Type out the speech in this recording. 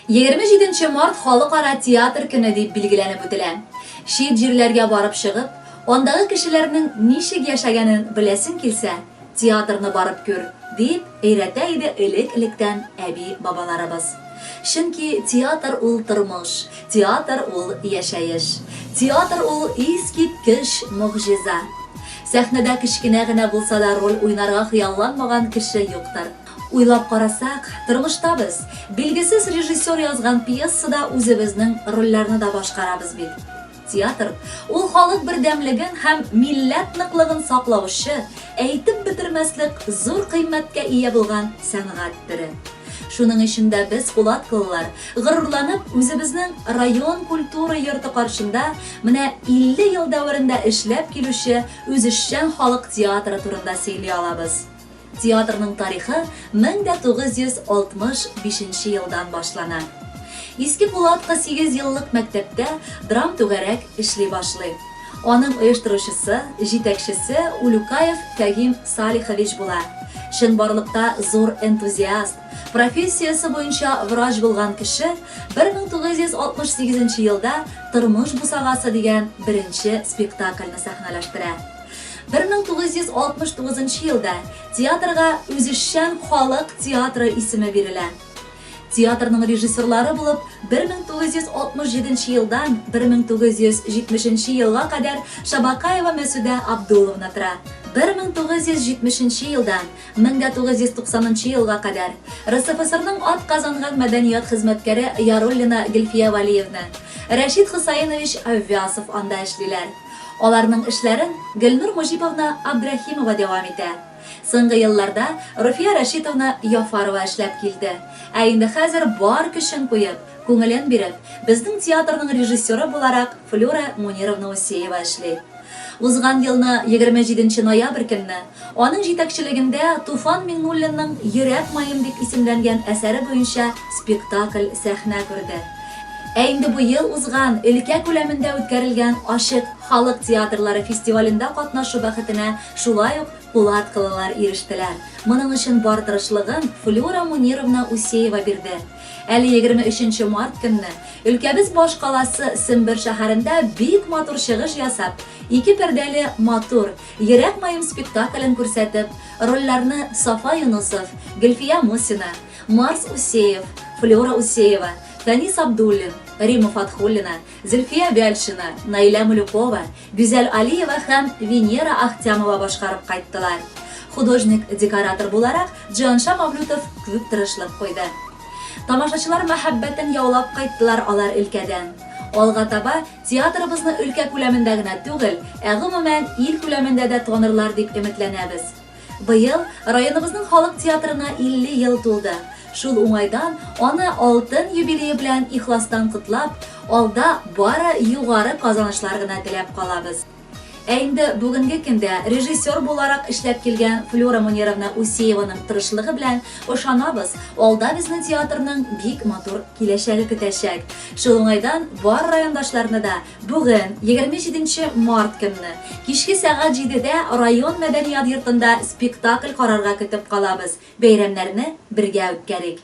27 Mart Халыкара театр көне дип билгеләнеп үтелә. Шит җирләргә барып чыгып, андагы кешеләрнең ничек яшәгәнен беләсең килсә, театрны барып күр, дип өйрәтә иде элек-электән әби-бабаларыбыз. Чөнки театр ул тормыш, театр ул яшәеш, театр ул искиткеч мөгъҗиза. Сәхнәдә кечкенә генә булса да роль уйнарга хыялланмаган кеше юктыр. Уйлап карасак, тормышта без билгесез режиссер язган пьесада үзебезнең рольләрне дә башкарабыз бит. Театр ул халык бердәмлеген һәм милләт ныклыгын саклаучы, әйтеп бетермәслек зур кыйммәткә ия булган сәнгать төре. Шуның эчендә без Пулаткалылар горурланып үзебезнең район культура йорты каршында менә 50 ел дәврендә эшләп килүче үзешчән халык театры турында сөйли алабыз. Театрның тарихы 1965 елдан башлана. Иске Пулатка 8 еллык мәктәптә драм түгәрәк эшли башлый. Аның оештыручысы, җитәкчесе Улюкаев Фәгим Салихович була. Чынбарлыкта зур энтузиаст, профессиясе буенча врач булган кеше 1968 елда Тормыш бусагасы дигән беренче спектакльне сәхнәләштерә. 1969 елда театрга үзешчән халык театры исеме бирелә. Театрның режиссерлары булып 1967 елдан 1970 елга кадәр Шабакаева Мәсүдә Абдулловна тора. 1970 елдан 1990 елга кадәр РСФСРның атказанган мәдәният хезмәткәре Яруллина Гөлфия Валиевна, Рәшид Хусайнович Аввясов анда эшлиләр. Аларның эшләрен Гөлнур Мужиповна Абдрахимова дәвам итә. Соңгы елларда Руфия Рәшитовна Яфарова эшләп килде. Ә инде хәзер бар көчен куеп, күңелен биреп, безнең театрның режиссеры буларак Флюра Мунировна Усеева эшли. Узган елны 27 ноябрь көнне аның җитәкчелегендә Туфан Миңнуллинның Йөрәк майым дип исемләнгән әсәре буенча спектакль сәхнә күрде. Ә инде бу ел узган өлкә күләмендә үткәрелгән Ашык халык театрлары фестивалендә катнашу бәхетенә шулай ук Пулаткалылар ирештеләр. Моның өчен бар тырышлыгын Флюра Мунировна Усеева бирде. Әле 23 март көнне өлкәбез баш каласы Сембер шәһәрендә бик матур чыгыш ясап, 2 пәрдәле матур Йөрәк майым спектаклен күрсәтеп, рольләрне Сафа Юнусов, Гөлфия Мусина, Марс Усеев, Флюра Усеева, Танис Абдуллин, Рима Фатхуллина, Зөлфия Бяльшина, Наиля Мулюкова, Гүзәл Алиева һәм Венера Ахтямова башкарып кайттылар. Художник-декоратор буларак Джанша Мавлютов күп тырышлык куйды. Тамашачылар мәхәббәтен яулап кайттылар алар өлкәдән. Алга таба театрыбызны өлкә күләмендә генә түгел, ә гомумән ил күләмендә дә танырлар дип өметләнәбез. Быел районыбызның халык театрына 50 ел тулды. Шул уңайдан аны алтын юбилее белән ихластан котлап, алда бары югары казанышлар гына теләп калабыз. Ә инде бүгенге көндә режиссер буларак эшләп килгән Флюра Мунировна Усееваның тырышлыгы белән ышанабыз, алда безнең театрның бик матур киләчәге көтәчәк. Шул уңайдан бар райондашларны да бүген 27 март көнне кичке сәгать 7дә район мәдәният йортында спектакль карарга көтеп калабыз. Бәйрәмнәрне бергә үткәрик.